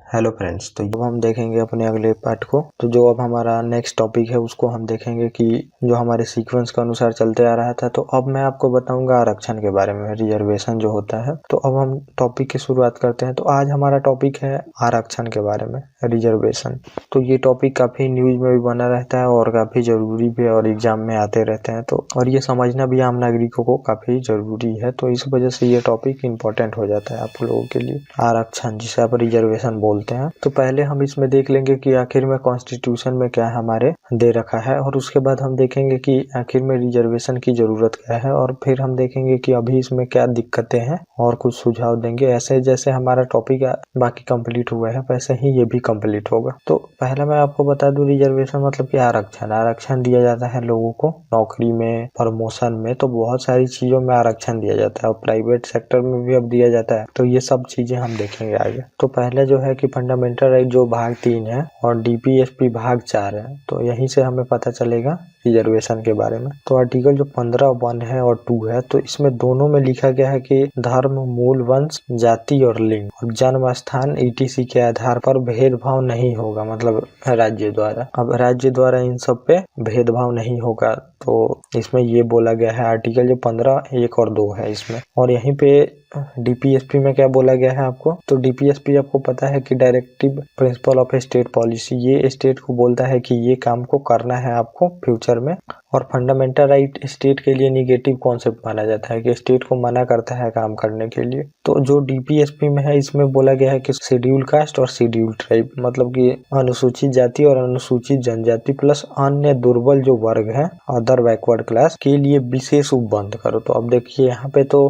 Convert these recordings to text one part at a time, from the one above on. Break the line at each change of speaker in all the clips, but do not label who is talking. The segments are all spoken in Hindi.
हेलो फ्रेंड्स, तो अब हम देखेंगे अपने अगले पार्ट को। तो जो अब हमारा नेक्स्ट टॉपिक है उसको हम देखेंगे कि जो हमारे सीक्वेंस के अनुसार चलते आ रहा था। तो अब मैं आपको बताऊंगा आरक्षण के बारे में, रिजर्वेशन जो होता है। तो अब हम टॉपिक की शुरुआत करते हैं। तो आज हमारा टॉपिक है आरक्षण के बारे में, रिजर्वेशन। तो ये टॉपिक काफी न्यूज में भी बना रहता है और काफी जरूरी भी है और एग्जाम में आते रहते हैं। तो और ये समझना भी आम नागरिकों को काफी जरूरी है। तो इस वजह से ये टॉपिक इम्पोर्टेंट हो जाता है आप लोगों के लिए। आरक्षण जिसे आप रिजर्वेशन बोलते हैं। तो पहले हम इसमें देख लेंगे कि आखिर में कॉन्स्टिट्यूशन में क्या हमारे दे रखा है, और उसके बाद हम देखेंगे कि आखिर में रिजर्वेशन की जरूरत क्या है, और फिर हम देखेंगे कि अभी इसमें क्या दिक्कतें हैं और कुछ सुझाव देंगे। ऐसे जैसे हमारा टॉपिक बाकी कंप्लीट हुआ है वैसे ही ये भी कंप्लीट होगा। तो पहले मैं आपको बता दूं, रिजर्वेशन मतलब कि आरक्षण। आरक्षण दिया जाता है लोगों को नौकरी में, प्रमोशन में, तो बहुत सारी चीजों में आरक्षण दिया जाता है और प्राइवेट सेक्टर में भी अब दिया जाता है। तो ये सब चीजें हम देखेंगे आगे। तो पहले जो है कि फंडामेंटल राइट जो भाग 3 है और डीपीएसपी भाग 4 है, तो यहीं से हमें पता चलेगा रिजर्वेशन के बारे में। तो आर्टिकल जो 15(1) है और 2 है, तो इसमें दोनों में लिखा गया है कि धर्म, मूल वंश, जाति और लिंग और जन्म स्थान ईटीसी के आधार पर भेदभाव नहीं होगा, मतलब राज्य द्वारा। अब राज्य द्वारा इन सब पे भेदभाव नहीं होगा। तो इसमें ये बोला गया है आर्टिकल जो 15(1) और 2 है इसमें। और यहीं पे डीपीएसपी में क्या बोला गया है आपको, तो डीपीएसपी आपको पता है कि directive principle of state policy, ये स्टेट को बोलता है कि ये काम को करना है आपको फ्यूचर में। और फंडामेंटल राइट स्टेट के लिए निगेटिव कॉन्सेप्ट माना जाता है कि स्टेट को मना करता है काम करने के लिए। तो जो डीपीएसपी में है इसमें बोला गया है कि शेड्यूल कास्ट और शेड्यूल ट्राइब, मतलब कि अनुसूचित जाति और अनुसूचित जनजाति प्लस अन्य दुर्बल जो वर्ग है, अदर बैकवर्ड क्लास के लिए विशेष उपबंध करो। तो अब देखिए यहाँ पे तो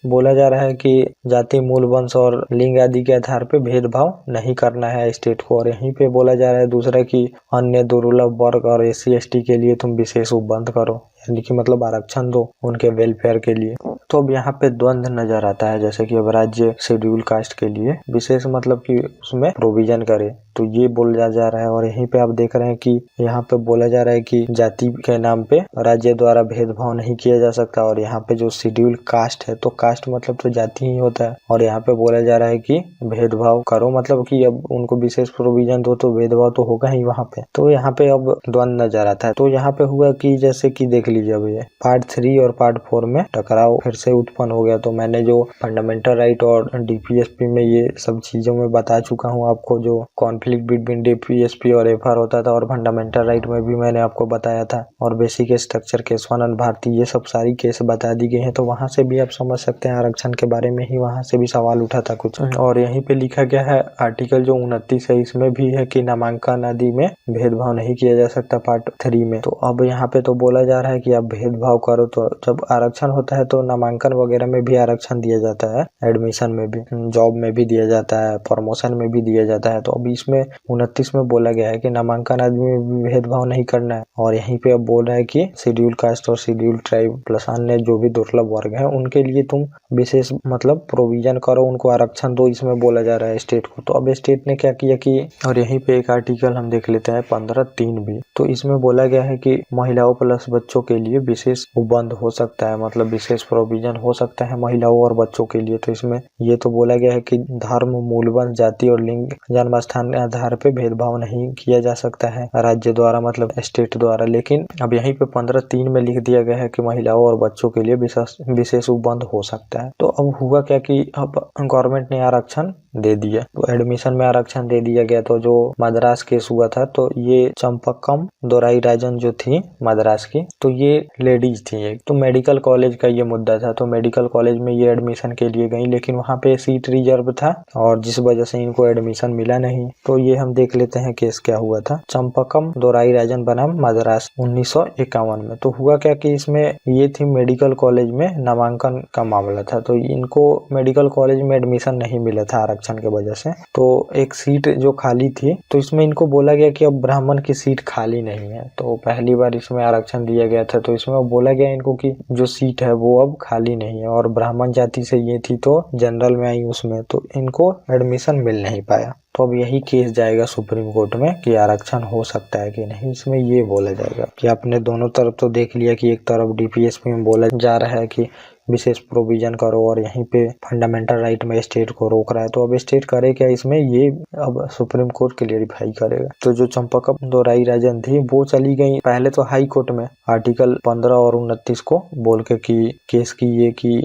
बोला जा रहा है कि जाति, मूल वंश और लिंग आदि के आधार पे भेदभाव नहीं करना है स्टेट को। और यहीं पे बोला जा रहा है दूसरा कि अन्य दुर्लभ वर्ग और एससी एसटी के लिए तुम विशेष उपबंध करो, यानी कि मतलब आरक्षण दो उनके वेलफेयर के लिए। तो अब यहाँ पे द्वंद्व नजर आता है, जैसे कि अब राज्य शेड्यूल कास्ट के लिए विशेष मतलब कि उसमें प्रोविजन करे, तो ये बोला जा रहा है। और यहीं पे आप देख रहे हैं कि यहाँ पे बोला जा रहा है कि जाति के नाम पे राज्य द्वारा भेदभाव नहीं किया जा सकता। और यहाँ पे जो शेड्यूल कास्ट है, तो कास्ट मतलब तो जाति ही होता है, और यहाँ पे बोला जा रहा है कि भेदभाव करो, मतलब कि अब उनको विशेष प्रोविजन दो, तो भेदभाव तो होगा ही वहाँ पे। तो यहाँ पे अब द्वंद्व नजर आता है। तो यहाँ पे हुआ कि जैसे कि देख लीजिए अब ये पार्ट 3 और पार्ट 4 में टकराव फिर से उत्पन्न हो गया। तो मैंने जो फंडामेंटल राइट और डीपीएसपी में ये सब चीजों में बता चुका हूँ आपको, जो कॉन्फ्लिक्ट बिटवीन डीपीएसपी और एफआर होता था, और फंडामेंटल राइट में भी मैंने आपको बताया था, और बेसिक स्ट्रक्चर केस 1 भारतीय, ये सब सारी केस बता दी गई है। तो वहां से भी आप समझ सकते हैं आरक्षण के बारे में ही, वहां से भी सवाल उठा था कुछ। और यहीं पे लिखा गया है आर्टिकल जो 29 है, इसमें भी है कि नामांकन आदि में भेदभाव नहीं किया जा सकता पार्ट 3 में। तो अब यहाँ पे तो बोला जा रहा है कि आप भेदभाव करो। तो जब आरक्षण होता है तो नामांकन वगैरह में भी आरक्षण दिया जाता है, एडमिशन में भी, जॉब में भी दिया जाता है, प्रमोशन में भी दिया जाता है। तो अभी इसमें 29 में बोला गया है कि नामांकन आदि में भी भेदभाव नहीं करना है। और यहीं पे अब बोल रहा है कि शेड्यूल कास्ट और शेड्यूल ट्राइब प्लस अन्य जो भी दुर्लभ वर्ग है उनके लिए तुम विशेष मतलब प्रोविजन करो, उनको आरक्षण दो, इसमें बोला जा रहा है स्टेट को। तो अब स्टेट ने क्या किया कि, और यहीं पे एक आर्टिकल हम देख लेते हैं 15(3) भी। तो इसमें बोला गया है कि महिलाओं प्लस बच्चों के लिए विशेष उपबंध हो सकता है, मतलब विशेष प्रोविजन हो सकता है महिलाओं और बच्चों के लिए। तो इसमें ये तो बोला गया है कि धर्म, मूल वंश, जाति और लिंग, जन्म स्थान के आधार पे भेदभाव नहीं किया जा सकता है राज्य द्वारा, मतलब स्टेट द्वारा। लेकिन अब यहीं पे 15(3) में लिख दिया गया है कि महिलाओं और बच्चों के लिए विशेष उपबंध हो सकता है। तो अब हुआ क्या कि अब गवर्नमेंट ने आरक्षण दे दिया, तो एडमिशन में आरक्षण दे दिया गया। तो जो मद्रास केस हुआ था, तो ये चंपक्कम दोराई राजन जो थी मद्रास की, तो ये लेडीज थी एक। तो मेडिकल कॉलेज का ये मुद्दा था। तो मेडिकल कॉलेज में ये एडमिशन के लिए गई, लेकिन वहाँ पे सीट रिजर्व था और जिस वजह से इनको एडमिशन मिला नहीं। तो ये हम देख लेते हैं केस क्या हुआ था। चंपक्कम दोराई राजन बनाम मद्रास 1951 में। तो हुआ क्या कि इसमें ये थी मेडिकल कॉलेज में नामांकन का मामला था। तो इनको मेडिकल कॉलेज में एडमिशन नहीं मिला था आरक्षण के वजह से। तो एक सीट जो खाली थी, तो इसमें इनको बोला गया कि अब ब्राह्मण की सीट खाली नहीं है। तो पहली बार इसमें आरक्षण दिया गया था, तो इसमें बोला गया इनको कि जो सीट है वो अब खाली नहीं है, और ब्राह्मण जाति से ये थी तो जनरल में आई उसमें, तो इनको एडमिशन मिल नहीं पाया। तो अब यही केस जाएगा सुप्रीम कोर्ट में कि आरक्षण हो सकता है कि नहीं। इसमें ये बोला जाएगा कि आपने दोनों तरफ तो देख लिया कि एक तरफ डीपीएसपी में बोला जा रहा है कि विशेष प्रोविजन करो और यहीं पे फंडामेंटल राइट में स्टेट को रोक रहा है। तो अब स्टेट करे क्या इसमें, ये अब सुप्रीम कोर्ट क्लेरिफाई करेगा। तो जो चंपकदोराई राजन थी वो चली गई पहले तो हाई कोर्ट में आर्टिकल 15 और 29 को बोल के कि केस की ये कि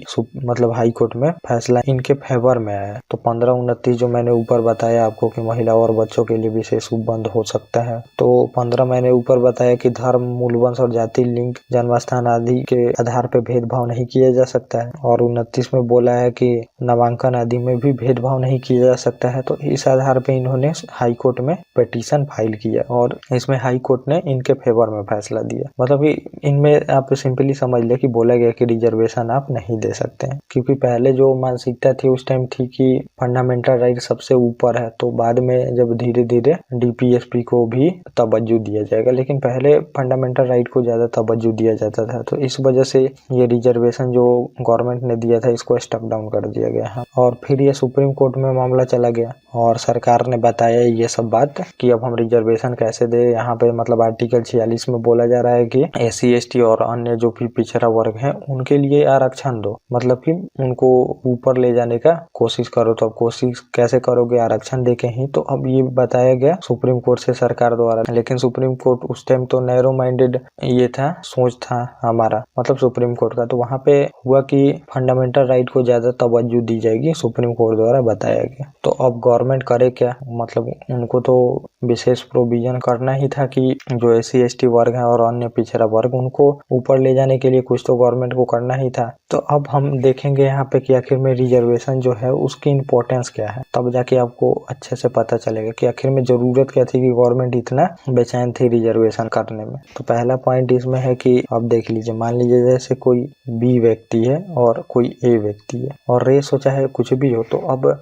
मतलब हाई कोर्ट में फैसला इनके फेवर में आया। तो 15-29 जो मैंने ऊपर बताया आपको कि महिलाओं और बच्चों के लिए विशेष उपबंध हो सकता है। तो 15 मैंने ऊपर बताया कि धर्म, मूल वंश और जाति, लिंग, जन्मस्थान आदि के आधार पर भेदभाव नहीं किया जा सकता है। और 29 में बोला है कि नामांकन आदि में भी भेदभाव नहीं किया जा सकता है। तो इस आधार पर इन्होंने हाई कोर्ट में पिटीशन फाइल किया और इसमें हाई कोर्ट ने इनके फेवर में फैसला दिया। मतलब कि इनमें आप सिंपली समझ ले कि बोला गया कि रिजर्वेशन आप नहीं दे सकते हैं, क्योंकि पहले जो मानसिकता थी उस टाइम थी कि फंडामेंटल राइट सबसे ऊपर है। तो बाद में जब धीरे धीरे डीपीएसपी को भी तवज्जो दिया जाएगा, लेकिन पहले फंडामेंटल राइट को ज्यादा तवज्जो दिया जाता था। तो इस वजह से ये रिजर्वेशन जो गवर्नमेंट ने दिया था इसको स्टक डाउन कर दिया गया है। और फिर ये सुप्रीम कोर्ट में मामला चला गया और सरकार ने बताया ये सब बात कि अब हम रिजर्वेशन कैसे दे। यहाँ पे मतलब आर्टिकल 46 में बोला जा रहा है कि SC ST और अन्य जो भी पिछड़ा वर्ग है उनके लिए आरक्षण दो, मतलब कि उनको ऊपर ले जाने का कोशिश करो। तो अब कोशिश कैसे करोगे, आरक्षण देके ही। तो अब ये बताया गया सुप्रीम कोर्ट से सरकार द्वारा, लेकिन सुप्रीम कोर्ट उस टाइम तो नैरो माइंडेड ये था, सोच था हमारा मतलब सुप्रीम कोर्ट का। तो वहाँ पे हुआ कि फंडामेंटल राइट को ज्यादा तवज्जो दी जाएगी, सुप्रीम कोर्ट द्वारा बताया गया। तो अब गवर्नमेंट करे क्या, मतलब उनको तो विशेष प्रोविजन करना ही था कि जो SC ST वर्ग है और अन्य पिछड़ा वर्ग उनको ऊपर ले जाने के लिए कुछ तो गवर्नमेंट को करना ही था। तो अब हम देखेंगे यहाँ पे कि आखिर में रिजर्वेशन जो है उसकी इम्पोर्टेंस क्या है, तब जाके आपको अच्छे से पता चलेगा कि आखिर में जरूरत क्या थी कि गवर्नमेंट इतना बेचैन थी रिजर्वेशन करने में। तो पहला पॉइंट इसमें है कि अब देख लीजिए, मान लीजिए जैसे कोई B व्यक्ति है और कोई A व्यक्ति है और रेस हो चाहे कुछ भी हो, तो अब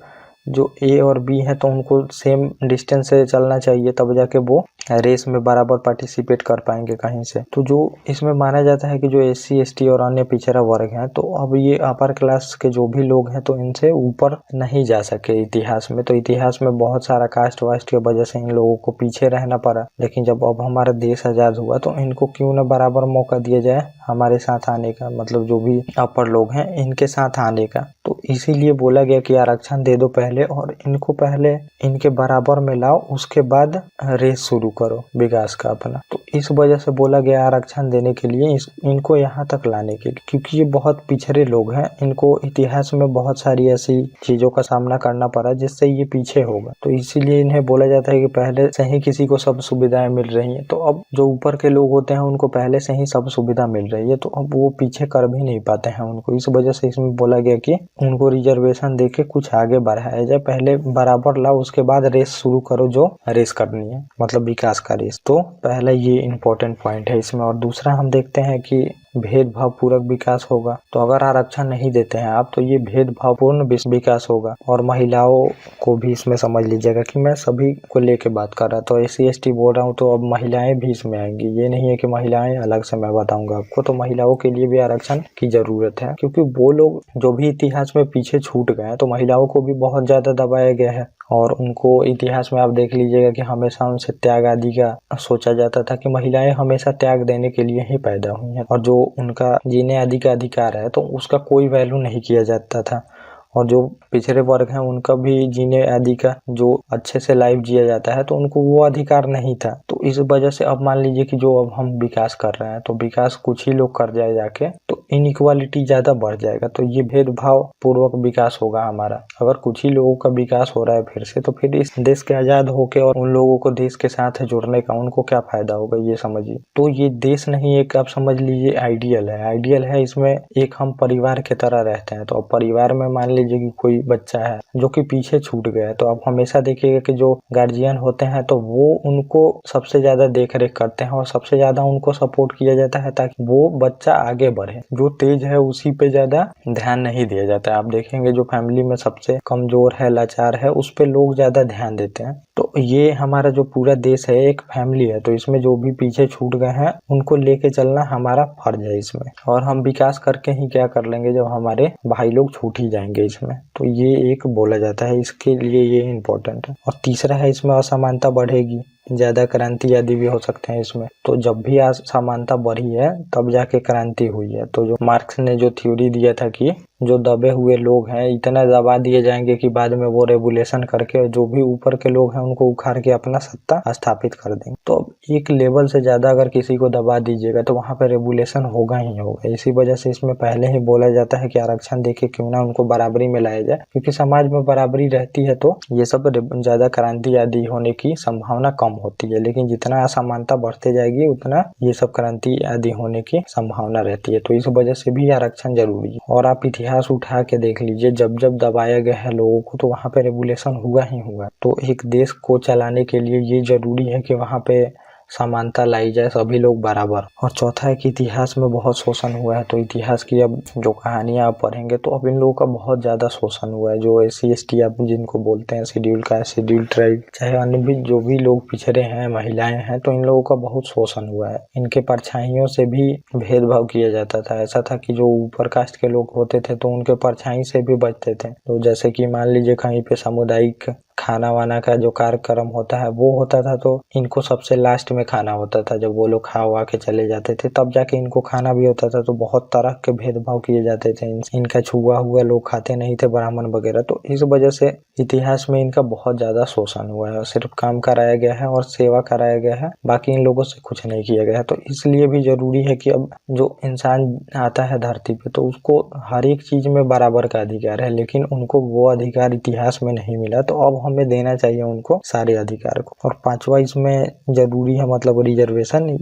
जो A और B है तो उनको सेम डिस्टेंस से चलना चाहिए, तब जाके वो रेस में बराबर पार्टिसिपेट कर पाएंगे कहीं से। तो जो इसमें माना जाता है कि जो SC ST और अन्य पिछड़ा वर्ग हैं, तो अब ये अपर क्लास के जो भी लोग हैं तो इनसे ऊपर नहीं जा सके इतिहास में। तो इतिहास में बहुत सारा कास्ट वास्ट की वजह से इन लोगों को पीछे रहना पड़ा, लेकिन जब अब हमारा देश आजाद हुआ तो इनको क्यों न बराबर मौका दिया जाए हमारे साथ आने का, मतलब जो भी अपर लोग हैं इनके साथ आने का। तो इसीलिए बोला गया कि आरक्षण दे दो पहले और इनको पहले इनके बराबर में लाओ, उसके बाद रेस शुरू करो विकास का अपना। तो इस वजह से बोला गया आरक्षण देने के लिए, इनको यहाँ तक लाने के लिए, क्योंकि ये बहुत पिछड़े लोग हैं। इनको इतिहास में बहुत सारी ऐसी चीजों का सामना करना पड़ा जिससे ये पीछे होगा। तो इसीलिए इन्हें बोला जाता है कि पहले से ही किसी को सब सुविधाएं मिल रही है। तो अब जो ऊपर के लोग होते हैं उनको पहले से ही सब सुविधा मिल रही है, तो अब वो पीछे कर भी नहीं पाते हैं उनको। इस वजह से इसमें बोला गया कि उनको रिजर्वेशन देके कुछ आगे बढ़ाया जाए, पहले बराबर लाओ, उसके बाद रेस शुरू करो जो रेस करनी है, मतलब विकास का रेस। तो पहला ये इम्पोर्टेंट पॉइंट है इसमें। और दूसरा हम देखते हैं कि भेदभाव पूर्वक विकास होगा। तो अगर आरक्षण नहीं देते हैं आप तो ये भेदभावपूर्ण विकास होगा। और महिलाओं को भी इसमें समझ लीजिएगा कि मैं सभी को लेके बात कर रहा, तो SC ST बोल रहा हूँ तो अब महिलाएं भी इसमें आएंगी। ये नहीं है कि महिलाएं अलग से मैं बताऊंगा आपको। तो महिलाओं के लिए भी आरक्षण की जरूरत है, क्योंकि वो लोग जो भी इतिहास में पीछे छूट गए हैं, तो महिलाओं को भी बहुत ज्यादा दबाया गया है। और उनको इतिहास में आप देख लीजिएगा कि हमेशा उनसे त्याग आदि का सोचा जाता था कि महिलाएं हमेशा त्याग देने के लिए ही पैदा हुई हैं, और जो उनका जीने आदि का अधिकार है तो उसका कोई वैल्यू नहीं किया जाता था। और जो पिछड़े वर्ग हैं उनका भी जीने आदि का जो अच्छे से लाइफ जिया जाता है तो उनको वो अधिकार नहीं था। तो इस वजह से अब मान लीजिए कि जो अब हम विकास कर रहे हैं तो विकास कुछ ही लोग कर जाए जाके, तो इनइक्वालिटी ज्यादा बढ़ जाएगा। तो ये भेदभाव पूर्वक विकास होगा हमारा। अगर कुछ ही लोगों का विकास हो रहा है फिर से, तो फिर इस देश के आजाद होके और उन लोगों को देश के साथ जुड़ने का उनको क्या फायदा होगा, ये समझिए। तो ये देश नहीं, एक आप समझ लीजिए आइडियल है। आइडियल है, इसमें एक हम परिवार की तरह रहते हैं। तो अब परिवार में मान लीजिए कि कोई बच्चा है जो कि पीछे छूट गया है, तो आप हमेशा देखिएगा कि जो गार्जियन होते हैं तो वो उनको सबसे ज्यादा देख रेख करते हैं और सबसे ज्यादा उनको सपोर्ट किया जाता है ताकि वो बच्चा आगे बढ़े। जो तेज है उसी पे ज्यादा ध्यान नहीं दिया जाता है। आप देखेंगे जो फैमिली में सबसे कमजोर है, लाचार है, उस पे लोग ज्यादा ध्यान देते हैं। तो ये हमारा जो पूरा देश है एक फैमिली है, तो इसमें जो भी पीछे छूट गए हैं उनको लेके चलना हमारा फर्ज है इसमें। और हम विकास करके ही क्या कर लेंगे जब हमारे भाई लोग छूट ही जाएंगे इसमें। तो ये एक बोला जाता है, इसके लिए ये इम्पोर्टेंट है। और तीसरा है इसमें असमानता बढ़ेगी। ज्यादा क्रांतिवादी भी हो सकते हैं इसमें। तो जब भी असमानता बढ़ी है तब जाके क्रांति हुई है। तो जो मार्क्स ने जो थ्योरी दिया था कि जो दबे हुए लोग हैं इतना दबा दिए जाएंगे कि बाद में वो रेगुलेशन करके जो भी ऊपर के लोग हैं उनको उखाड़ के अपना सत्ता स्थापित कर देंगे। तो एक लेवल से ज्यादा अगर किसी को दबा दीजिएगा तो वहां पर रेगुलेशन होगा ही होगा। इसी वजह से इसमें पहले ही बोला जाता है कि आरक्षण देके क्यों ना उनको बराबरी में लाया जाए, क्योंकि समाज में बराबरी रहती है तो ये सब ज्यादा क्रांति आदि होने की संभावना कम होती है। लेकिन जितना असमानता बढ़ते जाएगी उतना ये सब क्रांति आदि होने की संभावना रहती है। तो इस वजह से भी आरक्षण जरूरी है। और आप इतिहास उठा के देख लीजिए, जब जब दबाया गया है लोगों को तो वहां पे रेगुलेशन हुआ ही हुआ। तो एक देश को चलाने के लिए ये जरूरी है कि वहां पे समानता लाई जाए, सभी लोग बराबर। और चौथा है कि इतिहास में बहुत शोषण हुआ है। तो इतिहास की अब जो कहानियां आप पढ़ेंगे तो अब इन लोगों का बहुत ज्यादा शोषण हुआ है। जो SC ST आप जिनको बोलते हैं, शेड्यूल कास्ट, शेड्यूल ट्राइब, चाहे अन्य भी जो भी लोग पिछड़े हैं, महिलाएं हैं, तो इन लोगों का बहुत शोषण हुआ है। इनके परछाइयों से भी भेदभाव किया जाता था। ऐसा था कि जो ऊपर कास्ट के लोग होते थे तो उनके परछाई से भी बचते थे। तो जैसे कि मान लीजिए कहीं पे सामुदायिक खाना वाना का जो कार्यक्रम होता है वो होता था तो इनको सबसे लास्ट में खाना होता था। जब वो लोग खा वा के चले जाते थे तब जाके इनको खाना भी होता था। तो बहुत तरह के भेदभाव किए जाते थे। इनका छुआ हुआ लोग खाते नहीं थे, ब्राह्मण वगैरह। तो इस वजह से इतिहास में इनका बहुत ज्यादा शोषण हुआ है। सिर्फ काम कराया गया है और सेवा कराया गया है, बाकी इन लोगों से कुछ नहीं किया गया है। तो इसलिए भी जरूरी है कि अब जो इंसान आता है धरती पे तो उसको हर एक चीज में बराबर का अधिकार है, लेकिन उनको वो अधिकार इतिहास में नहीं मिला। तो अब हमें देना चाहिए उनको सारे अधिकार को। और पांचवा इसमें जरूरी है मतलब रिजर्वेशन,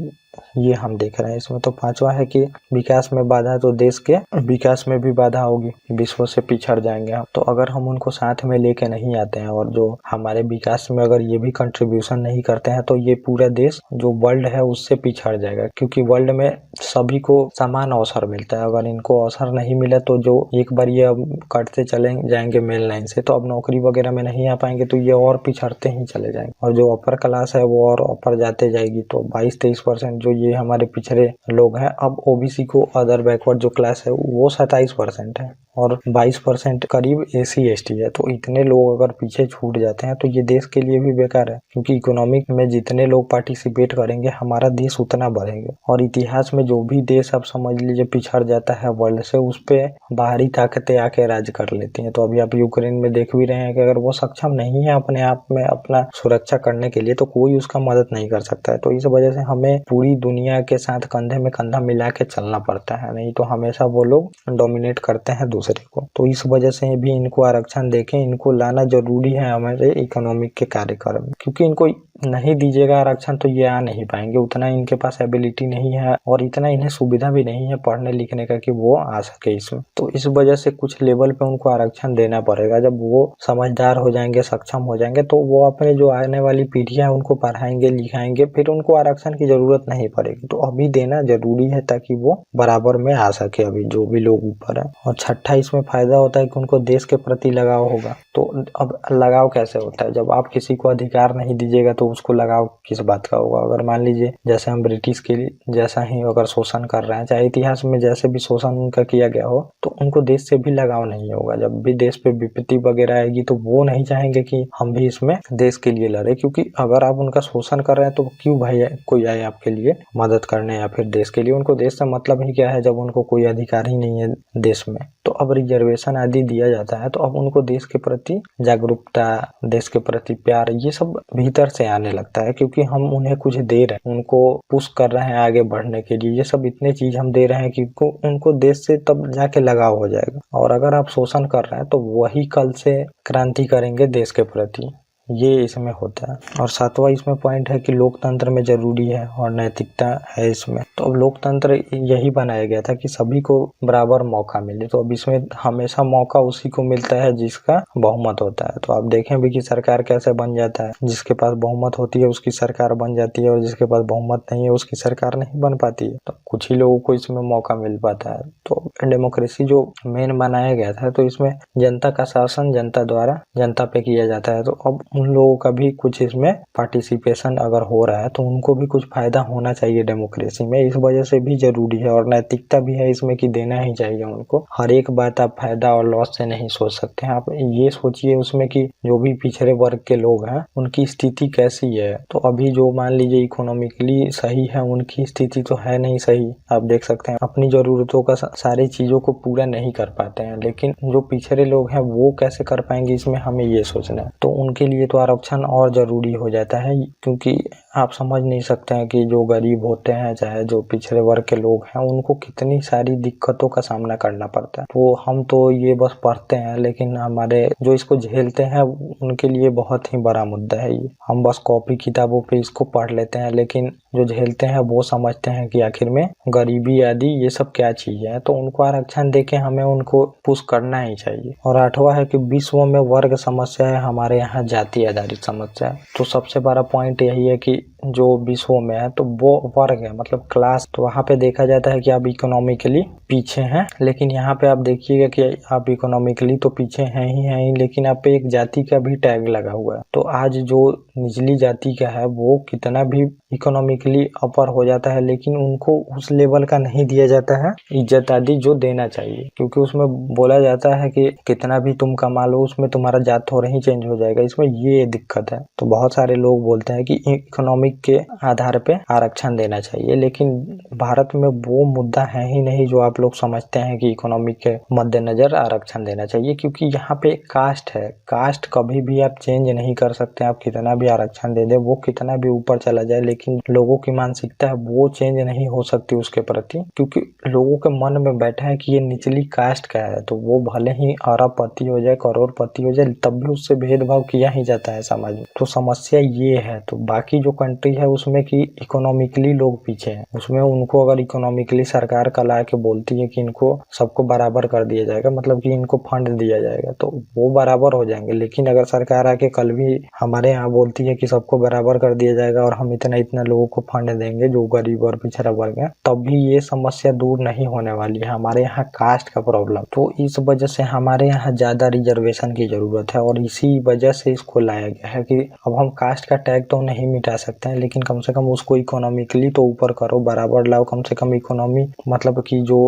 ये हम देख रहे हैं इसमें। तो पांचवा है कि विकास में बाधा, तो देश के विकास में भी बाधा होगी, विश्व से पिछड़ जाएंगे हम। तो अगर हम उनको साथ में लेके नहीं आते हैं और जो हमारे विकास में अगर ये भी कंट्रीब्यूशन नहीं करते हैं तो ये पूरा देश जो वर्ल्ड है उससे पिछड़ जाएगा। क्योंकि वर्ल्ड में सभी को समान अवसर मिलता है। अगर इनको अवसर नहीं मिला तो जो एक बार ये कटते चले जाएंगे मेन लाइन से, तो अब नौकरी वगैरह में नहीं आ पाएंगे तो ये और पिछड़ते ही चले जाएंगे। और जो अपर क्लास है वो और ऊपर जाते जाएगी। तो 22-23% जो ये हमारे पिछड़े लोग हैं, अब OBC को अदर बैकवर्ड जो क्लास है वो 27% है और 22% करीब SC ST है। तो इतने लोग अगर पीछे छूट जाते हैं तो ये देश के लिए भी बेकार है, क्योंकि इकोनॉमिक में जितने लोग पार्टिसिपेट करेंगे हमारा देश उतना बढ़ेगा। और इतिहास में जो भी देश आप समझ लीजिए पिछड़ जाता है वर्ल्ड से, उस पे बाहरी ताकतें आके राज कर लेती हैं। तो अभी आप यूक्रेन में देख भी रहे हैं कि अगर वो सक्षम नहीं है अपने आप में अपना सुरक्षा करने के लिए तो कोई उसका मदद नहीं कर सकता है। तो इस वजह से हमें पूरी दुनिया के साथ कंधे में कंधा मिला के चलना पड़ता है, नहीं तो हमेशा वो लोग डोमिनेट करते हैं दूसरे को। तो इस वजह से भी इनको आरक्षण देके इनको लाना जरूरी है हमारे इकोनॉमिक के कार्यक्रम में, क्योंकि इनको नहीं दीजिएगा आरक्षण तो ये आ नहीं पाएंगे। उतना इनके पास एबिलिटी नहीं है और इतना इन्हें सुविधा भी नहीं है पढ़ने लिखने का कि वो आ सके इसमें। तो इस वजह से कुछ लेवल पे उनको आरक्षण देना पड़ेगा। जब वो समझदार हो जाएंगे, सक्षम हो जाएंगे, तो वो अपने जो आने वाली पीढ़ियां है उनको पढ़ाएंगे लिखाएंगे, फिर उनको आरक्षण की जरूरत नहीं पड़ेगी। तो अभी देना जरूरी है ताकि वो बराबर में आ सके अभी जो भी लोग ऊपर है। और छठा इसमें फायदा होता है कि उनको देश के प्रति लगाव होगा। तो अब लगाव कैसे होता है? जब आप किसी को अधिकार नहीं दीजिएगा तो उसको लगाव किस बात का होगा? अगर मान लीजिए जैसे हम ब्रिटिश के लिए जैसा ही अगर शोषण कर रहे हैं, चाहे इतिहास में जैसे भी शोषण उनका किया गया हो, तो उनको देश से भी लगाव नहीं होगा। जब भी देश पे विपत्ति वगैरह आएगी तो वो नहीं चाहेंगे कि हम भी इसमें देश के लिए लड़े, क्योंकि अगर आप उनका शोषण कर रहे हैं तो क्यों भाई कोई आए आपके लिए मदद करने या फिर देश के लिए? उनको देश से मतलब ही क्या है जब उनको कोई अधिकार ही नहीं है देश में। तो अब रिजर्वेशन आदि दिया जाता है तो अब उनको देश के प्रति जागरूकता, देश के प्रति प्यार, ये सब भीतर से आने लगता है, क्योंकि हम उन्हें कुछ दे रहे हैं, उनको पुश कर रहे हैं आगे बढ़ने के लिए। ये सब इतने चीज हम दे रहे हैं कि उनको देश से तब जाके लगाव हो जाएगा। और अगर आप शोषण कर रहे हैं तो वही कल से क्रांति करेंगे देश के प्रति, ये इसमें होता है। और सातवां इसमें पॉइंट है कि लोकतंत्र में जरूरी है और नैतिकता है इसमें। तो अब लोकतंत्र यही बनाया गया था कि सभी को बराबर मौका मिले। तो अब इसमें हमेशा मौका उसी को मिलता है जिसका बहुमत होता है। तो आप देखें भी कि सरकार कैसे बन जाता है, जिसके पास बहुमत होती है उसकी सरकार बन जाती है और जिसके पास बहुमत नहीं है उसकी सरकार नहीं बन पाती है। तो कुछ ही लोगों को इसमें मौका मिल पाता है। तो डेमोक्रेसी जो मेन बनाया गया था तो इसमें जनता का शासन जनता द्वारा जनता पे किया जाता है। तो अब उन लोगों का भी कुछ इसमें पार्टिसिपेशन अगर हो रहा है तो उनको भी कुछ फायदा होना चाहिए डेमोक्रेसी में, इस वजह से भी जरूरी है। और नैतिकता भी है इसमें कि देना ही चाहिए उनको। हर एक बात आप फायदा और लॉस से नहीं सोच सकते हैं। आप ये सोचिए उसमें कि जो भी पिछड़े वर्ग के लोग हैं उनकी स्थिति कैसी है। तो अभी जो मान लीजिए इकोनॉमिकली सही है उनकी स्थिति तो है नहीं सही। आप देख सकते हैं अपनी जरूरतों का सारी चीजों को पूरा नहीं कर पाते हैं, लेकिन जो पिछड़े लोग हैं वो कैसे कर पाएंगे इसमें हमें ये सोचना है। तो उनके लिए तो आरक्षण और जरूरी हो जाता है, क्योंकि आप समझ नहीं सकते हैं कि जो गरीब होते हैं चाहे जो पिछड़े वर्ग के लोग हैं उनको कितनी सारी दिक्कतों का सामना करना पड़ता है। तो हम तो ये बस पढ़ते हैं, लेकिन हमारे जो इसको झेलते हैं उनके लिए बहुत ही बड़ा मुद्दा है ये। हम बस कॉपी किताबों पे इसको पढ़ लेते हैं, लेकिन जो झेलते हैं वो समझते हैं कि आखिर में गरीबी आदि ये सब क्या चीज है। तो उनको आरक्षण देके हमें उनको पुश करना ही चाहिए। और 8वां है कि विश्व में वर्ग समस्या है, हमारे यहाँ जाति आधारित समस्या है। तो सबसे बड़ा पॉइंट यही है कि जो विश्व में है तो वो वर्ग है मतलब क्लास। तो वहाँ पे देखा जाता है कि आप इकोनॉमिकली पीछे हैं, लेकिन यहाँ पे आप देखिएगा कि आप इकोनॉमिकली तो पीछे हैं ही, लेकिन आप पे एक जाति का भी टैग लगा हुआ है। तो आज जो निचली जाति का है वो कितना भी इकोनॉमिकली अपर हो जाता है, लेकिन उनको उस लेवल का नहीं दिया जाता है इज्जत आदि जो देना चाहिए, क्योंकि उसमें बोला जाता है कि कितना भी तुम कमा लो उसमें तुम्हारा जात थोड़ा ही चेंज हो जाएगा। इसमें ये दिक्कत है। तो बहुत सारे लोग बोलते हैं कि इकोनॉमिक के आधार पे आरक्षण देना चाहिए, लेकिन भारत में वो मुद्दा है ही नहीं जो आप लोग समझते हैं कि इकोनॉमिक के मद्देनजर आरक्षण देना चाहिए। क्योंकि यहाँ पे कास्ट है, कास्ट कभी भी आप चेंज नहीं कर सकते। आप कितना भी आरक्षण दे दे, वो कितना भी ऊपर चला जाए, लेकिन लोगों की मानसिकता है वो चेंज नहीं हो सकती उसके प्रति, क्योंकि लोगों के मन में बैठा है कि ये निचली कास्ट का है। तो वो भले ही अरबपति हो जाए करोड़पति हो जाए तब भी उससे भेदभाव किया ही जाता है समाज में। तो समस्या ये है। तो बाकी जो कंट्री है उसमें कि इकोनॉमिकली लोग पीछे हैं, उसमें उनको अगर इकोनॉमिकली सरकार कल आके बोलती है कि इनको सबको बराबर कर दिया जाएगा, मतलब कि इनको फंड दिया जाएगा, तो वो बराबर हो जाएंगे। लेकिन अगर सरकार आके कल भी हमारे यहाँ बोलती है कि सबको बराबर कर दिया जाएगा और हम इतना इतना लोगों को फंड देंगे जो गरीब और पिछड़ा वर्ग है, तब भी ये समस्या दूर नहीं होने वाली है। हमारे यहाँ कास्ट का प्रॉब्लम, तो इस वजह से हमारे यहाँ ज्यादा रिजर्वेशन की जरूरत है और इसी वजह से इसको लाया गया है कि अब हम कास्ट का टैग तो नहीं मिटा सकते हैं, लेकिन कम से कम उसको इकोनॉमिकली तो ऊपर करो, बराबर लाओ। कम से कम इकोनॉमी मतलब कि जो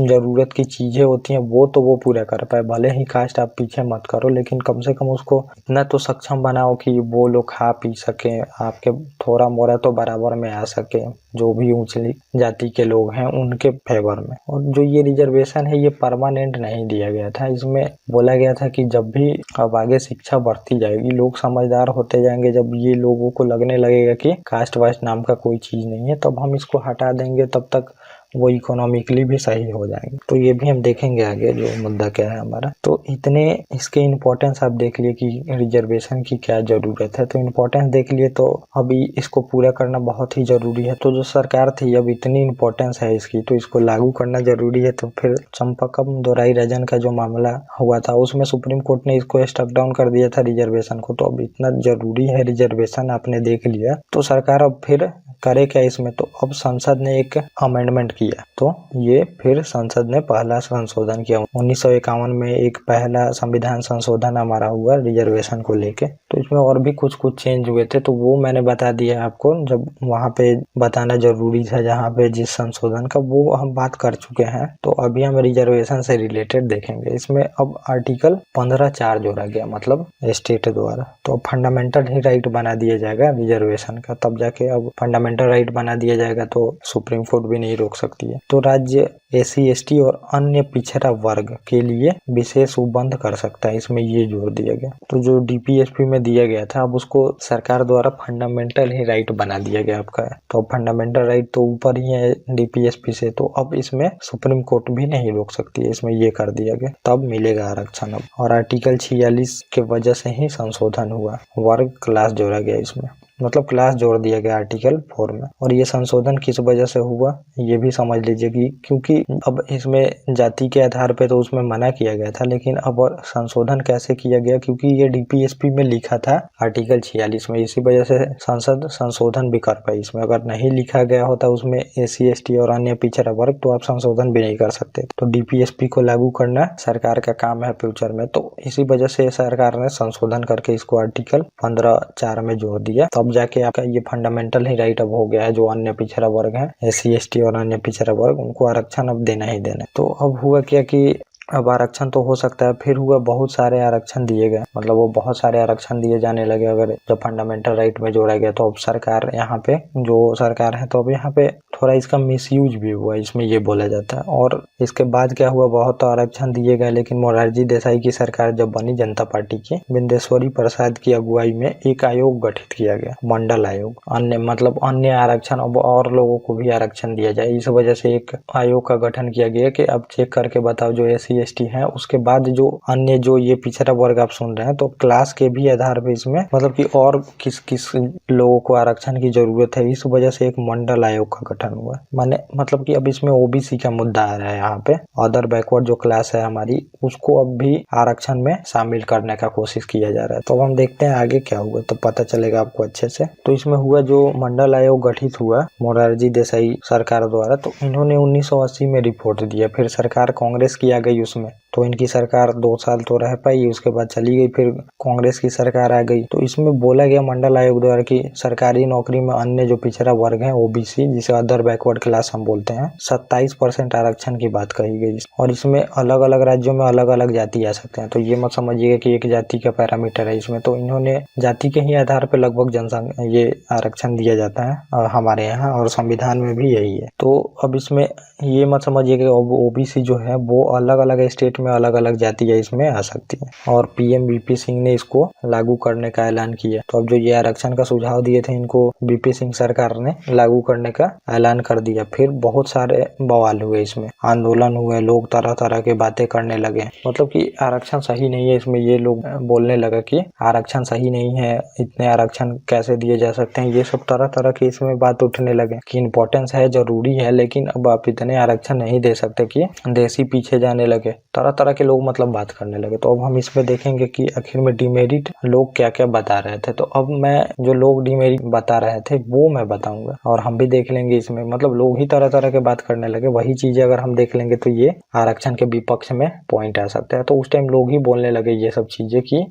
जरूरत की चीजें होती हैं वो पूरा कर पाए। भले ही कास्ट आप पीछे मत करो, लेकिन कम से कम उसको इतना तो सक्षम बनाओ कि वो लोग खा पी सके, आपके थोड़ा मोड़ा तो बराबर में आ सके जो भी ऊंची जाति के लोग हैं उनके फेवर में। और जो ये रिजर्वेशन है ये परमानेंट नहीं दिया गया था। इसमें बोला गया था कि जब भी अब आगे शिक्षा बढ़ती जाएगी, लोग समझदार होते जाएंगे, जब ये लोगों को लगने लगेगा कि कास्ट वास्ट नाम का कोई चीज नहीं है, तब हम इसको हटा देंगे, तब तक वो इकोनॉमिकली भी सही हो जाएंगे। तो ये भी हम देखेंगे आगे जो मुद्दा क्या है हमारा। तो इतने इसके इम्पोर्टेंस आप देख लिए कि रिजर्वेशन की क्या जरूरत है। तो इम्पोर्टेंस देख लिए, तो अभी इसको पूरा करना बहुत ही जरूरी है। तो जो सरकार थी, अब इतनी इम्पोर्टेंस है इसकी तो इसको लागू करना जरूरी है। तो फिर चंपकम दोराई रजन का जो मामला हुआ था उसमें सुप्रीम कोर्ट ने इसको स्टक डाउन कर दिया था रिजर्वेशन को। तो अब इतना जरूरी है रिजर्वेशन, आपने देख लिया, तो सरकार अब फिर करे क्या इसमें। तो अब संसद ने एक अमेंडमेंट किया, तो ये फिर संसद ने पहला संशोधन किया। 1951 में एक पहला संविधान संशोधन हमारा हुआ रिजर्वेशन को लेके। तो इसमें और भी कुछ चेंज हुए थे, तो वो मैंने बता दिया आपको, जब वहाँ पे बताना जरूरी था जहाँ पे जिस संशोधन का, वो हम बात कर चुके हैं। तो अभी हम रिजर्वेशन से रिलेटेड देखेंगे। इसमें अब आर्टिकल 15(4) जोड़ा गया, मतलब स्टेट द्वारा। तो फंडामेंटल ही राइट बना दिया जाएगा रिजर्वेशन का, तब जाके अब फंडामेंटल राइट बना दिया जाएगा तो सुप्रीम कोर्ट भी नहीं रोक सकती है। तो राज्य SC ST और अन्य पिछड़ा वर्ग के लिए विशेष उपबंध कर सकता है, इसमें ये जोर दिया गया। तो जो DPSP में दिया गया था, अब उसको सरकार द्वारा फंडामेंटल ही राइट बना दिया गया आपका। तो फंडामेंटल राइट तो ऊपर ही है DPSP से, तो अब इसमें सुप्रीम कोर्ट भी नहीं रोक सकती है, इसमें ये कर दिया गया, तब मिलेगा आरक्षण अब। और आर्टिकल 46 के वजह से ही संशोधन हुआ, वर्ग क्लास जोड़ा गया इसमें। मतलब क्लास जोड़ दिया गया आर्टिकल 4 में। और ये संशोधन किस वजह से हुआ ये भी समझ लीजिए कि क्योंकि अब इसमें जाति के आधार पे तो उसमें मना किया गया था, लेकिन अब संशोधन कैसे किया गया, क्योंकि ये डीपीएसपी में लिखा था आर्टिकल 46 में, इसी वजह से संसद संशोधन भी कर पाई। इसमें अगर नहीं लिखा गया होता उसमें एससी एसटी और अन्य पिछड़ा वर्ग, तो आप संशोधन भी नहीं कर सकते। तो डीपीएसपी को लागू करना सरकार का काम है फ्यूचर में, तो इसी वजह से सरकार ने संशोधन करके इसको आर्टिकल 15(4) में जोड़ दिया। तब जाके आपका ये फंडामेंटल ही राइट अब हो गया है, जो अन्य पिछड़ा वर्ग है, एससी एसटी और अन्य पिछड़ा वर्ग, उनको आरक्षण अब देना ही देना। तो अब हुआ क्या कि अब आरक्षण तो हो सकता है, फिर हुआ बहुत सारे आरक्षण दिए गए, मतलब वो बहुत सारे आरक्षण दिए जाने लगे। अगर जब फंडामेंटल राइट में जोड़ा गया तो अब सरकार यहाँ पे जो सरकार है, तो अब यहाँ पे थोड़ा इसका मिसयूज भी हुआ, इसमें ये बोला जाता है। और इसके बाद क्या हुआ, बहुत तो आरक्षण दिए गए, लेकिन मोरारजी देसाई की सरकार जब बनी जनता पार्टी की, बिंदेश्वरी प्रसाद की अगुवाई में एक आयोग गठित किया गया, मंडल आयोग। अन्य आरक्षण अब और लोगों को भी आरक्षण दिया जाए, इस वजह से एक आयोग का गठन किया गया कि अब चेक करके बताओ जो एसटी है, उसके बाद जो अन्य जो ये पिछड़ा वर्ग आप सुन रहे हैं, तो क्लास के भी आधार पे इसमें मतलब कि और किस किस लोगों को आरक्षण की जरूरत है, इस वजह से एक मंडल आयोग का गठन हुआ। माने मतलब कि अब इसमें ओबीसी का मुद्दा आ रहा है, यहाँ पे अदर बैकवर्ड जो क्लास है हमारी, उसको अब भी आरक्षण में शामिल करने का कोशिश किया जा रहा है। तो अब हम देखते हैं आगे क्या हुआ, तो पता चलेगा आपको अच्छे से। तो इसमें हुआ जो मंडल आयोग गठित हुआ मोरारजी देसाई सरकार द्वारा, तो इन्होंने 1980 में रिपोर्ट दिया। फिर सरकार कांग्रेस की आ गई उसमें, तो इनकी सरकार 2 साल तो रह पाई, उसके बाद चली गई, फिर कांग्रेस की सरकार आ गई। तो इसमें बोला गया मंडल आयोग द्वारा कि सरकारी नौकरी में अन्य जो पिछड़ा वर्ग है ओबीसी, जिसे अदर बैकवर्ड क्लास हम बोलते हैं, 27% आरक्षण की बात कही गई। और इसमें अलग अलग राज्यों में अलग अलग जाति आ सकते हैं, तो ये मत समझिएगा कि एक जाति का पैरामीटर है इसमें। तो इन्होंने जाति के ही आधार पर लगभग जनसंख्या ये आरक्षण दिया जाता है हमारे यहाँ, और संविधान में भी यही है। तो अब इसमें ये मत समझिए कि ओबीसी जो है वो अलग अलग स्टेट में अलग अलग जातियां इसमें आ सकती है, और पीएम वीपी सिंह ने इसको लागू करने का ऐलान किया। तो अब जो ये आरक्षण का सुझाव दिए थे, इनको वीपी सिंह सरकार ने लागू करने का ऐलान कर दिया। फिर बहुत सारे बवाल हुए, इसमें आंदोलन हुए, लोग तरह तरह के बातें करने लगे, मतलब कि आरक्षण सही नहीं है। इसमें ये लोग बोलने लगा कि आरक्षण सही नहीं है, इतने आरक्षण कैसे दिए जा सकते हैं, ये सब तरह तरह की इसमें बात उठने लगे कि इम्पोर्टेंस है, जरूरी है, लेकिन अब आप इतने आरक्षण नहीं दे सकते कि देशी पीछे जाने लगे। तरह तरह के लोग मतलब बात करने लगे। तो अब हम इसमें देखेंगे कि आखिर में डिमेरिट लोग क्या क्या बता रहे थे। तो अब मैं जो लोग डिमेरिट बता रहे थे वो मैं बताऊंगा, और हम भी देख लेंगे इसमें, मतलब लोग ही तरह तरह के बात करने लगे। वही चीजें अगर हम देख लेंगे तो ये आरक्षण के विपक्ष में पॉइंट आ सकते हैं। तो उस टाइम लोग ही बोलने लगे ये सब चीजें कि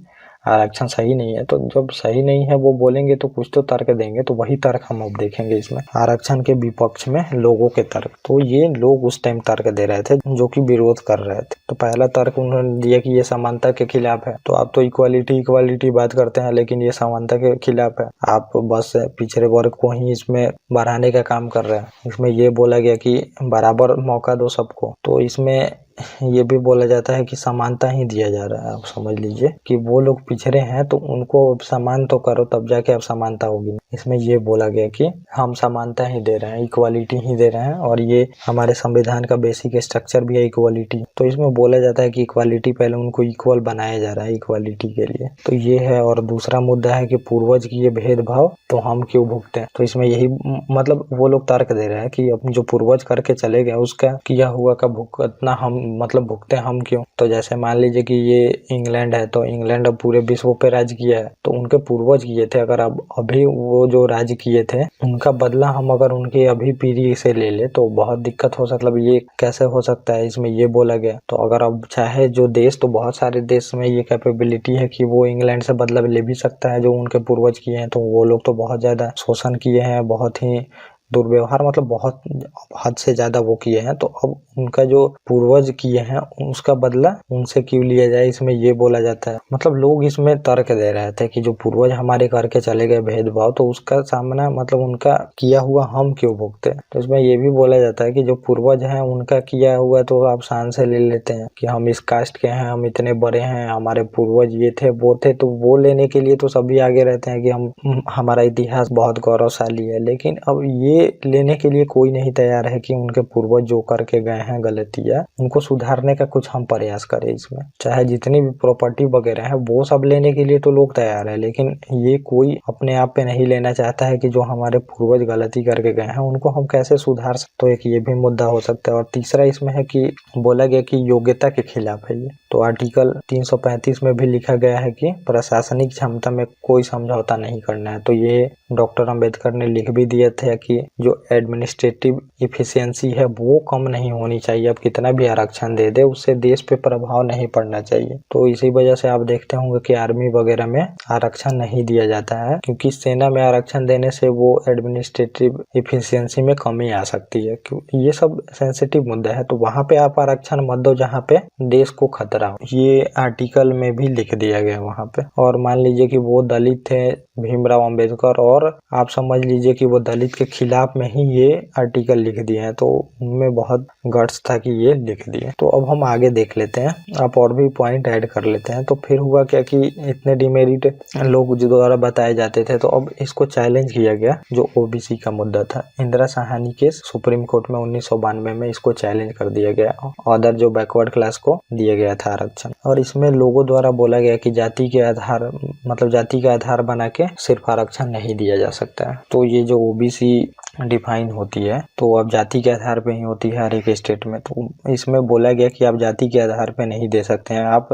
आरक्षण सही नहीं है। तो जब सही नहीं है वो बोलेंगे तो कुछ तो तर्क देंगे, तो वही तर्क हम अब देखेंगे इसमें, आरक्षण के विपक्ष में लोगों के तर्क। तो ये लोग उस टाइम तर्क दे रहे थे जो कि विरोध कर रहे थे। तो पहला तर्क उन्होंने दिया कि ये समानता के खिलाफ है। तो आप तो इक्वालिटी बात करते हैं, लेकिन ये समानता के खिलाफ है, आप बस पिछड़े वर्ग को ही इसमें बढ़ाने का काम कर रहे हैं। इसमें ये बोला गया कि बराबर मौका दो सबको। तो इसमें ये भी बोला जाता है कि समानता ही दिया जा रहा है। आप समझ लीजिए कि वो लोग पिछड़े हैं तो उनको समान तो करो, तब जाके अब समानता होगी। इसमें ये बोला गया कि हम समानता ही दे रहे हैं, इक्वालिटी ही दे रहे हैं, और ये हमारे संविधान का बेसिक स्ट्रक्चर भी है इक्वालिटी। तो इसमें बोला जाता है कि इक्वालिटी पहले उनको इक्वल बनाया जा रहा है इक्वालिटी के लिए। तो ये है। और दूसरा मुद्दा है कि पूर्वज की ये भेदभाव तो हम क्यों भुगते हैं। तो इसमें यही मतलब वो लोग तर्क दे रहे हैं कि जो पूर्वज करके चले गए उसका किया हुआ का भुगतना हम मतलब भुगते हम क्यों। तो जैसे मान लीजिए कि ये इंग्लैंड है, तो इंग्लैंड अब पूरे विश्व पे राज किया है, तो उनके पूर्वज किए थे, अगर अब अभी वो जो राज किए थे उनका बदला हम अगर उनके अभी पीढ़ी से ले ले तो बहुत दिक्कत हो सकता है। ये कैसे हो सकता है, इसमें ये बोला गया। तो अगर अब चाहे जो देश, तो बहुत सारे देश में ये कैपेबिलिटी है कि वो इंग्लैंड से बदला ले भी सकता है जो उनके पूर्वज किए हैं। तो वो लोग तो बहुत ज्यादा शोषण किए हैं, बहुत ही दुर्व्यवहार, मतलब बहुत हद से ज्यादा वो किए हैं। तो अब उनका जो पूर्वज किए हैं उसका बदला उनसे क्यों लिया जाए, इसमें ये बोला जाता है। मतलब लोग इसमें तर्क दे रहे थे कि जो पूर्वज हमारे करके चले गए भेदभाव, तो उसका सामना मतलब उनका किया हुआ हम क्यों भुगते। तो इसमें ये भी बोला जाता है कि जो पूर्वज हैं उनका किया हुआ तो आप शान से ले लेते हैं कि हम इस कास्ट के हैं, हम इतने बड़े हैं, हमारे पूर्वज ये थे वो थे। तो वो लेने के लिए तो सभी आगे रहते हैं कि हमारा इतिहास बहुत गौरवशाली है। लेकिन अब ये लेने के लिए कोई नहीं तैयार है कि उनके पूर्वज जो करके गए हैं गलतियां, उनको सुधारने का कुछ हम प्रयास करें। इसमें चाहे जितनी भी प्रॉपर्टी वगैरह है वो सब लेने के लिए तो लोग तैयार है, लेकिन ये कोई अपने आप पे नहीं लेना चाहता है कि जो हमारे पूर्वज गलती करके गए हैं उनको हम कैसे सुधार सकते। तो एक ये भी मुद्दा हो सकता है। और तीसरा इसमें है कि बोला गया कि योग्यता के खिलाफ है ये। तो आर्टिकल 335 में भी लिखा गया है कि प्रशासनिक क्षमता में कोई समझौता नहीं करना है। तो ये डॉक्टर अंबेडकर ने लिख भी दिया था कि जो एडमिनिस्ट्रेटिव इफिशियंसी है वो कम नहीं होनी चाहिए। अब कितना भी आरक्षण दे दे उससे देश पे प्रभाव नहीं पड़ना चाहिए। तो इसी वजह से आप देखते होंगे कि आर्मी वगैरह में आरक्षण नहीं दिया जाता है, क्योंकि सेना में आरक्षण देने से वो एडमिनिस्ट्रेटिव इफिशियंसी में कमी आ सकती है। ये सब सेंसिटिव मुद्दा है, तो वहाँ पे आप आरक्षण मत दो जहाँ पे देश को खतरा हो। ये आर्टिकल में भी लिख दिया गया वहाँ पे। और मान लीजिए कि वो दलित थे भीमराव अंबेडकर, और आप समझ लीजिए कि वो दलित के खिलाफ में ही ये आर्टिकल लिख दिए हैं, तो उनमें बहुत गट्स था कि ये लिख दिए। तो अब हम आगे देख लेते हैं, आप और भी पॉइंट ऐड कर लेते हैं। तो फिर हुआ क्या कि इतने डिमेरिट लोग जो द्वारा बताए जाते थे, तो अब इसको चैलेंज किया गया। जो ओबीसी का मुद्दा था, Indira Sahni case supreme court में 1992 में इसको चैलेंज कर दिया गया। अदर जो बैकवर्ड क्लास को दिया गया था आरक्षण, और इसमें लोगों द्वारा बोला गया कि जाति के आधार मतलब जाति का आधार बना के सिर्फ आरक्षण नहीं दिया जा सकता है। तो ये जो ओबीसी डिफाइन होती है तो अब जाति के आधार पे ही होती है हर एक स्टेट में। तो इसमें बोला गया कि आप जाति के आधार पे नहीं दे सकते हैं, आप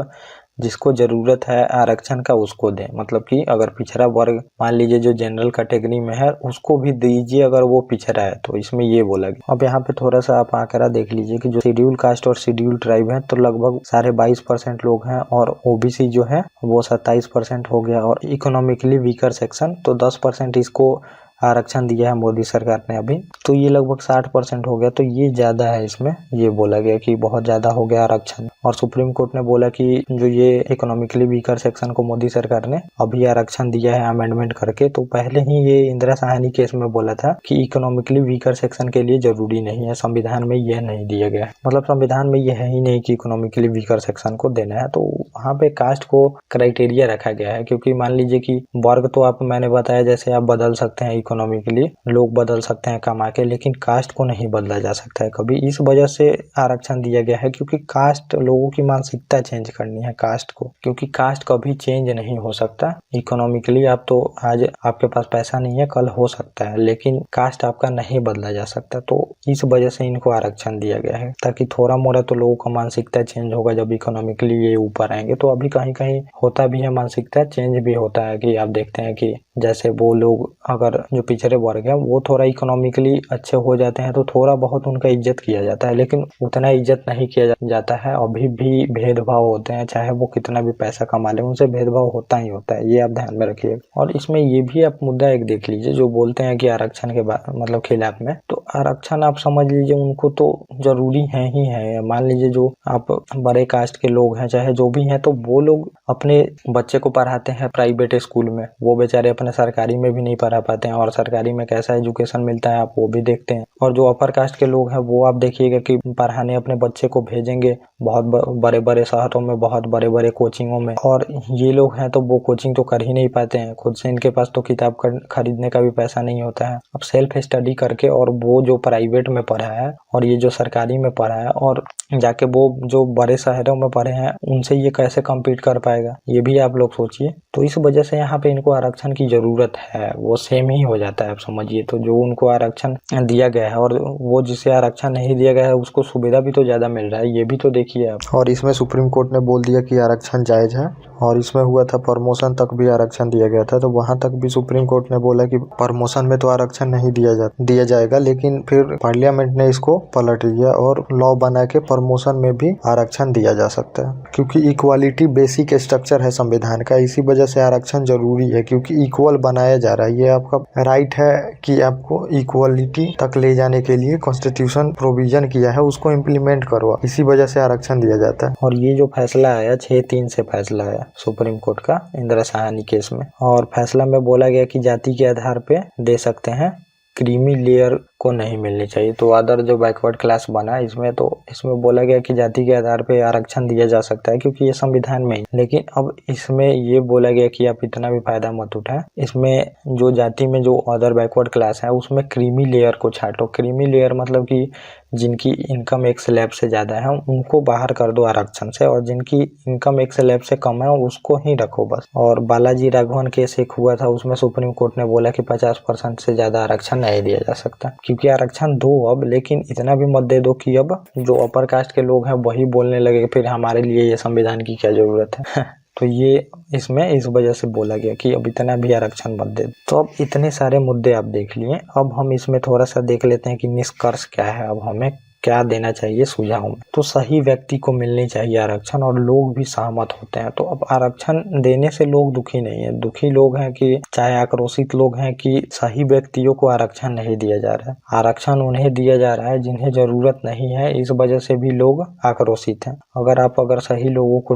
जिसको जरूरत है आरक्षण का उसको दें। मतलब कि अगर पिछड़ा वर्ग मान लीजिए जो जनरल कैटेगरी में है उसको भी दीजिए अगर वो पिछड़ा है। तो इसमें ये बोला गया। अब यहाँ पे थोड़ा सा आप आंकड़ा देख लीजिए कि जो शेड्यूल कास्ट और शेड्यूल ट्राइब है तो लगभग 22.5% लोग हैं, और ओबीसी जो है वो 27% हो गया, और इकोनॉमिकली वीकर सेक्शन तो 10% इसको आरक्षण दिया है मोदी सरकार ने अभी। तो ये लगभग 60% हो गया। तो ये ज्यादा है, इसमें ये बोला गया कि बहुत ज्यादा हो गया आरक्षण। और सुप्रीम कोर्ट ने बोला कि जो ये इकोनॉमिकली वीकर सेक्शन को मोदी सरकार ने अभी आरक्षण दिया है अमेंडमेंट करके, तो पहले ही ये इंदिरा साहनी केस में बोला था कि इकोनॉमिकली वीकर सेक्शन के लिए जरूरी नहीं है, संविधान में यह नहीं दिया गया। मतलब संविधान में यह है ही नहीं कि इकोनॉमिकली वीकर सेक्शन को देना है। तो वहाँ पे कास्ट को क्राइटेरिया रखा गया है, क्योंकि मान लीजिए कि वर्ग तो आप मैंने बताया जैसे आप बदल सकते हैं, इकोनॉमिकली लोग बदल सकते हैं कमा के, लेकिन कास्ट को नहीं बदला जा सकता है कभी। इस वजह से आरक्षण दिया गया है, क्योंकि कास्ट लोगों की मानसिकता चेंज करनी है कास्ट को, क्योंकि कास्ट कभी चेंज नहीं हो सकता। इकोनॉमिकली आप तो आज आपके पास पैसा नहीं है, कल हो सकता है, लेकिन कास्ट आपका नहीं बदला जा सकता। तो इस वजह से इनको आरक्षण दिया गया है, ताकि थोड़ा मोड़ा तो लोगों का मानसिकता चेंज होगा जब इकोनॉमिकली ये ऊपर आएंगे। तो अभी कहीं कहीं होता भी है, मानसिकता चेंज भी होता है कि आप देखते हैं कि जैसे वो लोग अगर जो पिछड़े वर्ग है वो थोड़ा इकोनॉमिकली अच्छे हो जाते हैं तो थोड़ा बहुत उनका इज्जत किया जाता है, लेकिन उतना इज्जत नहीं किया जाता है। अभी भी भेदभाव होते हैं, चाहे वो कितना भी पैसा कमा ले उनसे भेदभाव होता ही होता है, ये आप ध्यान में रखिए। और इसमें ये भी आप मुद्दा एक देख लीजिए, जो बोलते हैं कि आरक्षण के बाद मतलब खिलाफ में, तो आरक्षण आप समझ लीजिए उनको तो जरूरी है ही है। मान लीजिए जो आप बड़े कास्ट के लोग हैं चाहे जो भी हैं, तो वो लोग अपने बच्चे को पढ़ाते हैं प्राइवेट स्कूल में, वो बेचारे अपने सरकारी में भी नहीं पढ़ा पाते हैं, और सरकारी में कैसा एजुकेशन मिलता है आप वो भी देखते हैं। और जो अपर कास्ट के लोग हैं वो आप देखिएगा कि पढ़ाने अपने बच्चे को भेजेंगे बहुत बड़े बड़े शहरों में, बहुत बड़े बड़े कोचिंगों में, और ये लोग हैं तो वो कोचिंग तो कर ही नहीं पाते हैं खुद से, इनके पास तो किताब खरीदने का भी पैसा नहीं होता है। अब सेल्फ स्टडी करके, और वो जो प्राइवेट में पढ़ा है और ये जो सरकारी में पढ़ा है, और जाके वो जो बड़े शहरों में पढ़े हैं उनसे ये कैसे कम्पीट कर पाएगा, ये भी आप लोग सोचिए। तो इस वजह से यहाँ पे इनको आरक्षण की जरूरत है, वो सेम ही हो जाता है आप समझिए। तो जो उनको आरक्षण दिया गया है और वो जिसे आरक्षण नहीं दिया गया है उसको सुविधा भी तो ज्यादा मिल रहा है, ये भी तो देखिए आप। और इसमें सुप्रीम कोर्ट ने बोल दिया कि आरक्षण जायज है, और इसमें हुआ था प्रमोशन तक भी आरक्षण दिया गया था। तो वहां तक भी सुप्रीम कोर्ट ने बोला कि प्रमोशन में तो आरक्षण नहीं दिया जाएगा, लेकिन फिर पार्लियामेंट ने इसको पलट दिया और लॉ बना के प्रमोशन में भी आरक्षण दिया जा सकता है, क्योंकि इक्वालिटी बेसिक स्ट्रक्चर है संविधान का। इसी वजह से आरक्षण जरूरी है, क्योंकि इक्वल बनाया जा रहा है। ये आपका राइट है कि आपको इक्वालिटी तक ले जाने के लिए कॉन्स्टिट्यूशन प्रोविजन किया है, उसको इम्प्लीमेंट करो। इसी वजह से आरक्षण दिया जाता है। और ये जो फैसला आया 6-3 से फैसला आया सुप्रीम कोर्ट का इंदिरा साहनी केस में, और फैसला में बोला गया कि जाति के आधार पे दे सकते हैं क्रीमी लेयर को नहीं मिलनी चाहिए। तो अदर जो बैकवर्ड क्लास बना इसमें, तो इसमें बोला गया कि जाति के आधार पे आरक्षण दिया जा सकता है क्योंकि ये संविधान में ही। लेकिन अब इसमें ये बोला गया कि आप इतना भी फायदा मत उठाएं, इसमें जो जाति में जो अदर बैकवर्ड क्लास है उसमें क्रीमी लेयर को छाटो। क्रीमी लेयर मतलब कि जिनकी इनकम एक स्लैब से ज़्यादा है उनको बाहर कर दो आरक्षण से, और जिनकी इनकम एक स्लैब से कम है उसको ही रखो बस। और बालाजी राघवन केस एक हुआ था, उसमें सुप्रीम कोर्ट ने बोला कि 50% से ज़्यादा आरक्षण नहीं दिया जा सकता, क्योंकि आरक्षण दो अब, लेकिन इतना भी मत दे दो कि अब जो अपर कास्ट के लोग हैं वही बोलने लगे फिर हमारे लिए ये संविधान की क्या जरूरत है। तो ये इसमें इस वजह से बोला गया कि अब इतना भी आरक्षण मत दे। तो अब इतने सारे मुद्दे आप देख लिए, अब हम इसमें थोड़ा सा देख लेते हैं कि निष्कर्ष क्या है, अब हमें क्या देना चाहिए सुझाव में। तो सही व्यक्ति को मिलनी चाहिए आरक्षण, और लोग भी सहमत होते हैं। तो अब आरक्षण देने से लोग दुखी नहीं है, दुखी लोग हैं कि चाहे आक्रोशित लोग हैं कि सही व्यक्तियों को आरक्षण नहीं दिया जा रहा है। आरक्षण उन्हें दिया जा रहा है जिन्हें जरूरत नहीं है, इस वजह से भी लोग आक्रोशित हैं। अगर सही लोगों को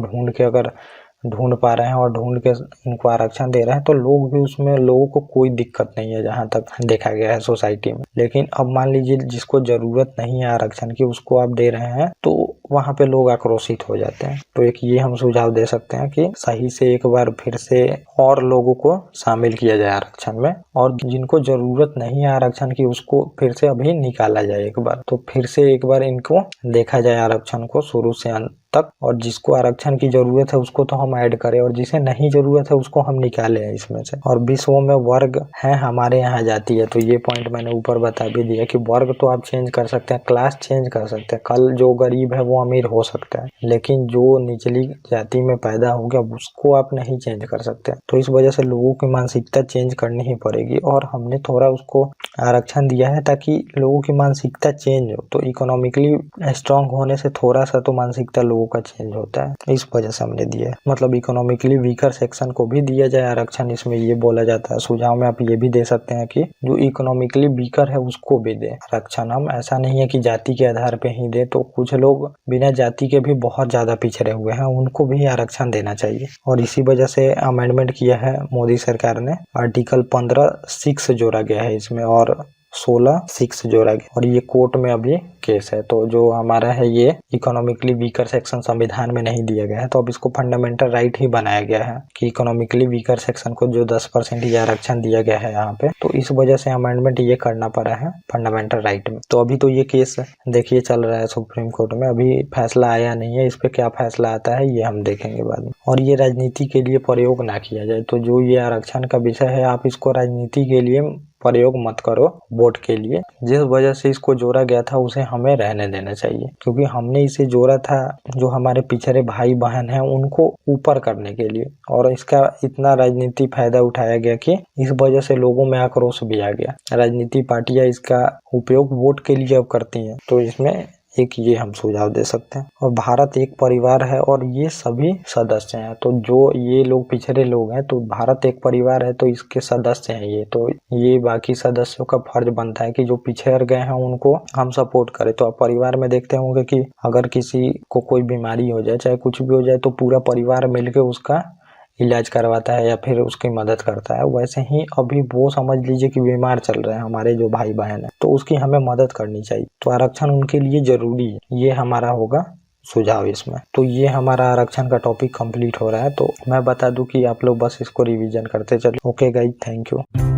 ढूंढ पा रहे हैं और ढूंढ के उनको आरक्षण दे रहे हैं तो लोग भी उसमें, लोगों को कोई दिक्कत नहीं है जहां तक देखा गया है सोसाइटी में। लेकिन अब मान लीजिए जिसको जरूरत नहीं है आरक्षण की उसको आप दे रहे हैं तो वहां पे लोग आक्रोशित हो जाते हैं। तो एक ये हम सुझाव दे सकते हैं कि सही से एक बार फिर से और लोगों को शामिल किया जाए आरक्षण में, और जिनको जरूरत नहीं है आरक्षण की उसको फिर से अभी निकाला जाए एक बार। तो फिर से एक बार इनको देखा जाए आरक्षण को शुरू से अंत तक, और जिसको आरक्षण की जरूरत है उसको तो हम ऐड करें और जिसे नहीं जरूरत है उसको हम निकालें इसमें से। और विश्व में वर्ग है, हमारे यहाँ जाति है। तो ये पॉइंट मैंने ऊपर बता भी दिया कि वर्ग तो आप चेंज कर सकते हैं, क्लास चेंज कर सकते हैं, कल जो गरीब है वो अमीर हो सकता है, लेकिन जो निचली जाति में पैदा हो गया उसको आप नहीं चेंज कर सकते। तो इस वजह से लोगों की मानसिकता चेंज करनी ही पड़ेगी, और हमने थोड़ा उसको आरक्षण दिया है ताकि लोगों की मानसिकता चेंज हो। तो इकोनॉमिकली स्ट्रांग होने से थोड़ा सा तो मानसिकता लोगों का चेंज होता है, इस वजह से हमने दिया है। मतलब इकोनॉमिकली वीकर सेक्शन को भी दिया जाए आरक्षण, इसमें ये बोला जाता है। सुझाव में आप ये भी दे सकते हैं कि जो इकोनॉमिकली वीकर है उसको भी दे आरक्षण। हम ऐसा नहीं है कि जाति के आधार पे ही दे, तो कुछ लोग बिना जाति के भी बहुत ज्यादा पिछड़े हुए हैं, उनको भी आरक्षण देना चाहिए। और इसी वजह से अमेंडमेंट किया है मोदी सरकार ने, आर्टिकल 15(6) जोड़ा गया है इसमें, और 16(6) जोड़ा गया, और ये कोर्ट में अभी केस है। तो जो हमारा है ये इकोनॉमिकली वीकर सेक्शन संविधान में नहीं दिया गया है, तो अब इसको फंडामेंटल राइट ही बनाया गया है कि इकोनॉमिकली वीकर सेक्शन को जो 10% ही आरक्षण दिया गया है यहाँ पे, तो इस वजह से अमेंडमेंट ये करना पड़ा है फंडामेंटल राइट में। तो अभी तो ये केस देखिए चल रहा है सुप्रीम कोर्ट में, अभी फैसला आया नहीं है, इस पे क्या फैसला आता है ये हम देखेंगे बाद में। और ये राजनीति के लिए प्रयोग ना किया जाए। तो जो ये आरक्षण का विषय है आप इसको राजनीति के लिए प्रयोग मत करो, वोट के लिए। जिस वजह से इसको जोड़ा गया था उसे हमें रहने देना चाहिए, क्योंकि हमने इसे जोड़ा था जो हमारे पिछड़े भाई बहन हैं उनको ऊपर करने के लिए, और इसका इतना राजनीति फायदा उठाया गया कि इस वजह से लोगों में आक्रोश भी आ गया। राजनीति पार्टियां इसका उपयोग वोट के लिए अब करती हैं, तो इसमें एक ये हम सुझाव दे सकते हैं। और भारत एक परिवार है और ये सभी सदस्य हैं, तो जो ये लोग पिछड़े लोग हैं तो भारत एक परिवार है, तो इसके सदस्य हैं ये, तो ये बाकी सदस्यों का फर्ज बनता है कि जो पिछड़ गए हैं उनको हम सपोर्ट करें। तो आप परिवार में देखते होंगे कि अगर किसी को कोई बीमारी हो जाए, चाहे कुछ भी हो जाए, तो पूरा परिवार मिलकर उसका इलाज करवाता है या फिर उसकी मदद करता है। वैसे ही अभी वो समझ लीजिए कि बीमार चल रहे हैं हमारे जो भाई बहन है, तो उसकी हमें मदद करनी चाहिए। तो आरक्षण उनके लिए जरूरी है, ये हमारा होगा सुझाव इसमें। तो ये हमारा आरक्षण का टॉपिक कंप्लीट हो रहा है। तो मैं बता दूं कि आप लोग बस इसको रिवीजन करते चलो। Okay guys, thank you.